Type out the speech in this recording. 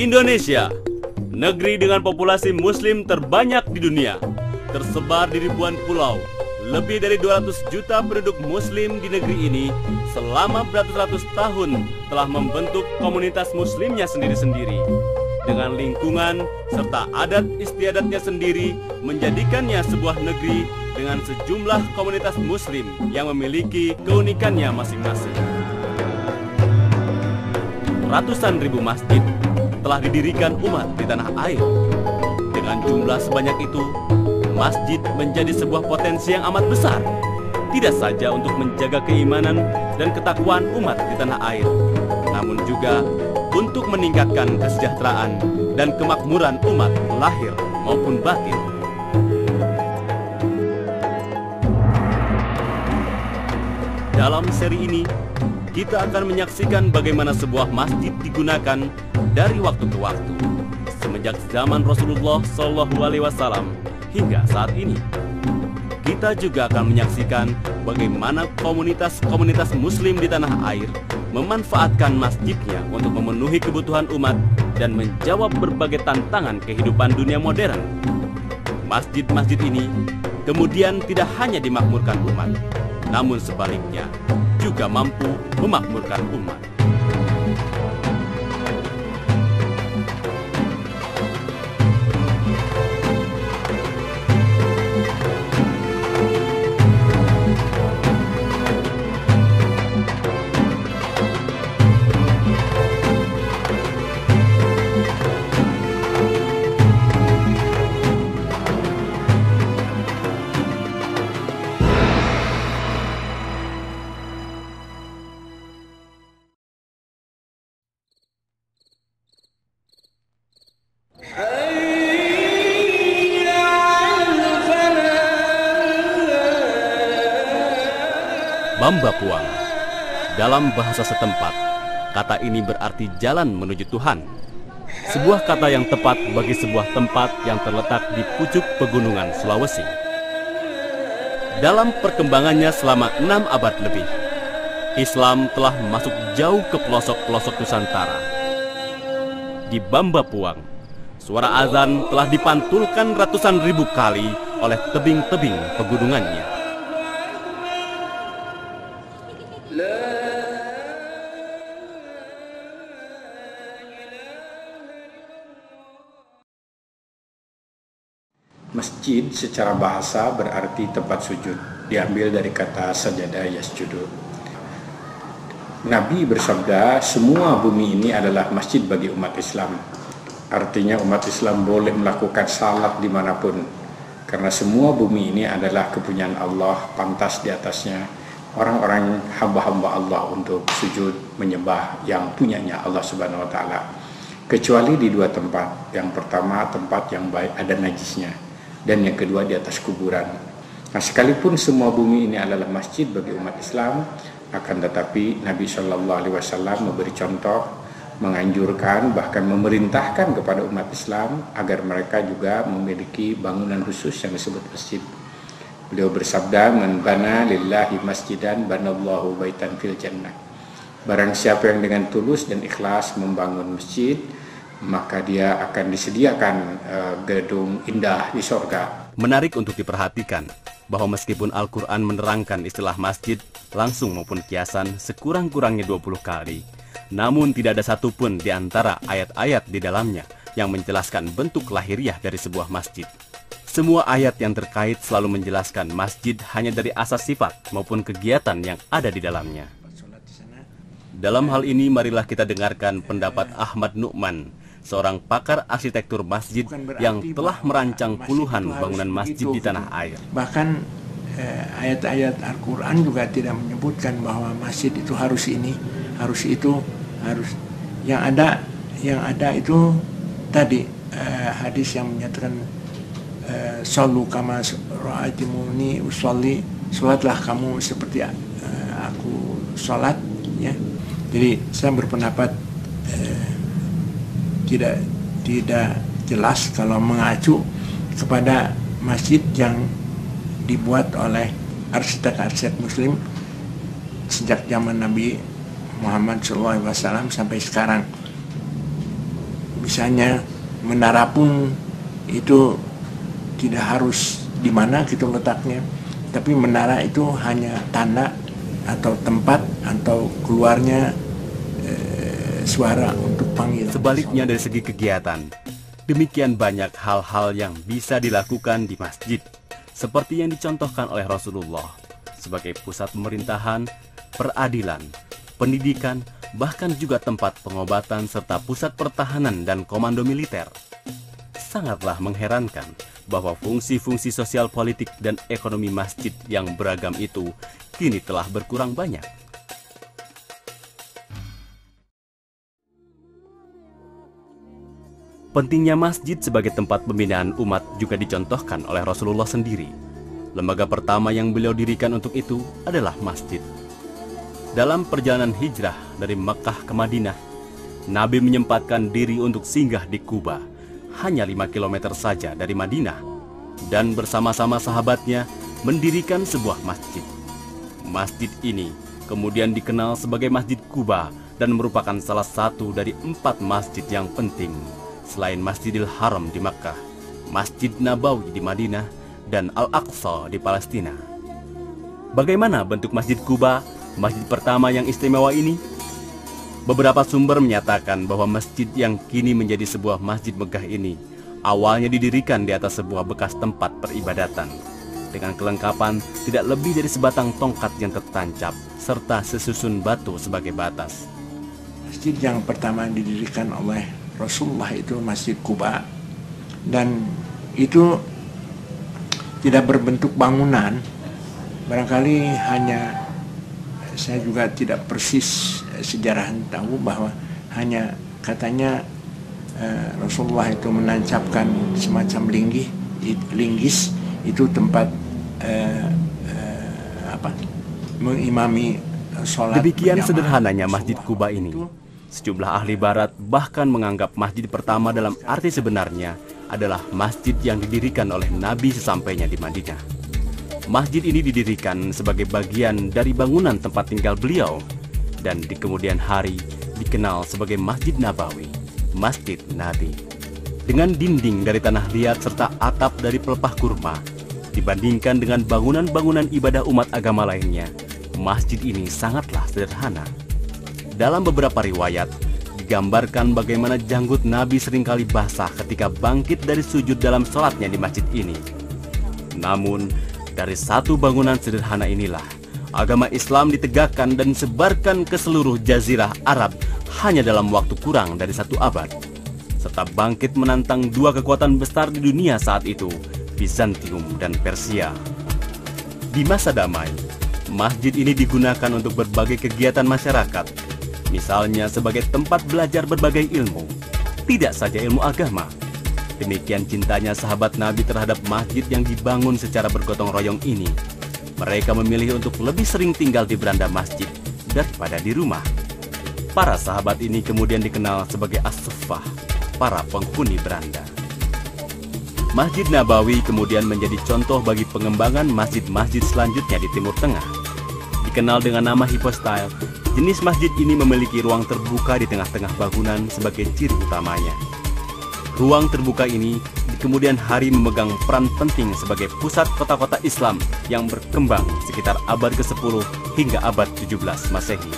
Indonesia, negeri dengan populasi muslim terbanyak di dunia, tersebar di ribuan pulau. Lebih dari 200 juta penduduk muslim di negeri ini selama beratus-ratus tahun telah membentuk komunitas muslimnya sendiri-sendiri. Dengan lingkungan serta adat istiadatnya sendiri menjadikannya sebuah negeri dengan sejumlah komunitas muslim yang memiliki keunikannya masing-masing. Ratusan ribu masjid telah didirikan umat di tanah air. Dengan jumlah sebanyak itu, masjid menjadi sebuah potensi yang amat besar, tidak saja untuk menjaga keimanan dan ketakwaan umat di tanah air, namun juga untuk meningkatkan kesejahteraan dan kemakmuran umat lahir maupun batin. Dalam seri ini, kita akan menyaksikan bagaimana sebuah masjid digunakan dari waktu ke waktu, semenjak zaman Rasulullah SAW hingga saat ini. Kita juga akan menyaksikan bagaimana komunitas-komunitas muslim di tanah air memanfaatkan masjidnya untuk memenuhi kebutuhan umat dan menjawab berbagai tantangan kehidupan dunia modern. Masjid-masjid ini kemudian tidak hanya dimakmurkan umat, namun sebaliknya juga mampu memakmurkan umat. Bamba Puang. Dalam bahasa setempat, kata ini berarti jalan menuju Tuhan. Sebuah kata yang tepat bagi sebuah tempat yang terletak di pucuk pegunungan Sulawesi. Dalam perkembangannya selama 6 abad lebih, Islam telah masuk jauh ke pelosok-pelosok Nusantara. Di Bamba Puang, suara azan telah dipantulkan ratusan ribu kali oleh tebing-tebing pegunungannya. Masjid secara bahasa berarti tempat sujud, diambil dari kata sajadah yasjudu. Nabi bersabda, semua bumi ini adalah masjid bagi umat Islam. Artinya umat Islam boleh melakukan salat dimanapun, karena semua bumi ini adalah kepunyaan Allah, pantas di atasnya orang-orang hamba-hamba Allah untuk sujud menyembah yang punyanya Allah Subhanahu wa taala. Kecuali di 2 tempat. Yang pertama tempat yang baik ada najisnya, dan yang kedua di atas kuburan. Nah, sekalipun semua bumi ini adalah masjid bagi umat Islam, akan tetapi Nabi SAW memberi contoh, menganjurkan, bahkan memerintahkan kepada umat Islam agar mereka juga memiliki bangunan khusus yang disebut masjid. Beliau bersabda, "Man bana lillahi masjidan banallahu baitan fil jannah." Barang siapa yang dengan tulus dan ikhlas membangun masjid, maka dia akan disediakan gedung indah di sorga. Menarik untuk diperhatikan bahwa meskipun Al-Quran menerangkan istilah masjid langsung maupun kiasan sekurang-kurangnya 20 kali, namun tidak ada satupun di antara ayat-ayat di dalamnya yang menjelaskan bentuk lahiriah dari sebuah masjid. Semua ayat yang terkait selalu menjelaskan masjid hanya dari asas sifat maupun kegiatan yang ada di dalamnya. Dalam hal ini marilah kita dengarkan pendapat Ahmad Nu'man, seorang pakar arsitektur masjid yang telah merancang puluhan bangunan masjid di tanah air. Bahkan ayat-ayat Al-Quran juga tidak menyebutkan bahwa masjid itu harus ini, harus itu, harus yang ada itu tadi hadis yang menyatakan sallu kama ra'aitumuni usolli, salatlah kamu seperti aku salat, ya. Jadi saya berpendapat tidak jelas kalau mengacu kepada masjid yang dibuat oleh arsitek-arsitek muslim sejak zaman Nabi Muhammad SAW sampai sekarang. Misalnya menara pun itu tidak harus di mana gitu letaknya, tapi menara itu hanya tanda atau tempat atau keluarnya suara untuk panggil. Sebaliknya dari segi kegiatan, demikian banyak hal-hal yang bisa dilakukan di masjid, seperti yang dicontohkan oleh Rasulullah sebagai pusat pemerintahan, peradilan, pendidikan, bahkan juga tempat pengobatan serta pusat pertahanan dan komando militer. Sangatlah mengherankan bahwa fungsi-fungsi sosial politik dan ekonomi masjid yang beragam itu kini telah berkurang banyak. Pentingnya masjid sebagai tempat pembinaan umat juga dicontohkan oleh Rasulullah sendiri. Lembaga pertama yang beliau dirikan untuk itu adalah masjid. Dalam perjalanan hijrah dari Mekkah ke Madinah, Nabi menyempatkan diri untuk singgah di Kuba, hanya 5 km saja dari Madinah, dan bersama-sama sahabatnya mendirikan sebuah masjid. Masjid ini kemudian dikenal sebagai Masjid Kuba dan merupakan salah satu dari 4 masjid yang penting selain Masjidil Haram di Makkah, Masjid Nabawi di Madinah, dan Al-Aqsa di Palestina. Bagaimana bentuk Masjid Kuba, masjid pertama yang istimewa ini? Beberapa sumber menyatakan bahwa masjid yang kini menjadi sebuah masjid megah ini awalnya didirikan di atas sebuah bekas tempat peribadatan dengan kelengkapan tidak lebih dari sebatang tongkat yang tertancap serta sesusun batu sebagai batas. Masjid yang pertama didirikan oleh Rasulullah itu Masjid Kuba, dan itu tidak berbentuk bangunan. Barangkali hanya, saya juga tidak persis sejarah tahu, bahwa hanya katanya Rasulullah itu menancapkan semacam linggis itu tempat mengimami sholat. Demikian sederhananya Masjid Kuba ini. Sejumlah ahli barat bahkan menganggap masjid pertama dalam arti sebenarnya adalah masjid yang didirikan oleh Nabi sesampainya di Madinah. Masjid ini didirikan sebagai bagian dari bangunan tempat tinggal beliau, dan di kemudian hari dikenal sebagai Masjid Nabawi, Masjid Nabi. Dengan dinding dari tanah liat serta atap dari pelepah kurma, dibandingkan dengan bangunan-bangunan ibadah umat agama lainnya, masjid ini sangatlah sederhana. Dalam beberapa riwayat, digambarkan bagaimana janggut Nabi seringkali basah ketika bangkit dari sujud dalam sholatnya di masjid ini. Namun, dari satu bangunan sederhana inilah, agama Islam ditegakkan dan disebarkan ke seluruh jazirah Arab hanya dalam waktu kurang dari 1 abad, serta bangkit menantang 2 kekuatan besar di dunia saat itu, Bizantium dan Persia. Di masa damai, masjid ini digunakan untuk berbagai kegiatan masyarakat, misalnya sebagai tempat belajar berbagai ilmu, tidak saja ilmu agama. Demikian cintanya sahabat Nabi terhadap masjid yang dibangun secara bergotong royong ini. Mereka memilih untuk lebih sering tinggal di beranda masjid daripada di rumah. Para sahabat ini kemudian dikenal sebagai as-suffah, para penghuni beranda. Masjid Nabawi kemudian menjadi contoh bagi pengembangan masjid-masjid selanjutnya di Timur Tengah. Dikenal dengan nama hypostyle, jenis masjid ini memiliki ruang terbuka di tengah-tengah bangunan sebagai ciri utamanya. Ruang terbuka ini di kemudian hari memegang peran penting sebagai pusat kota-kota Islam yang berkembang sekitar abad ke-10 hingga abad 17 Masehi.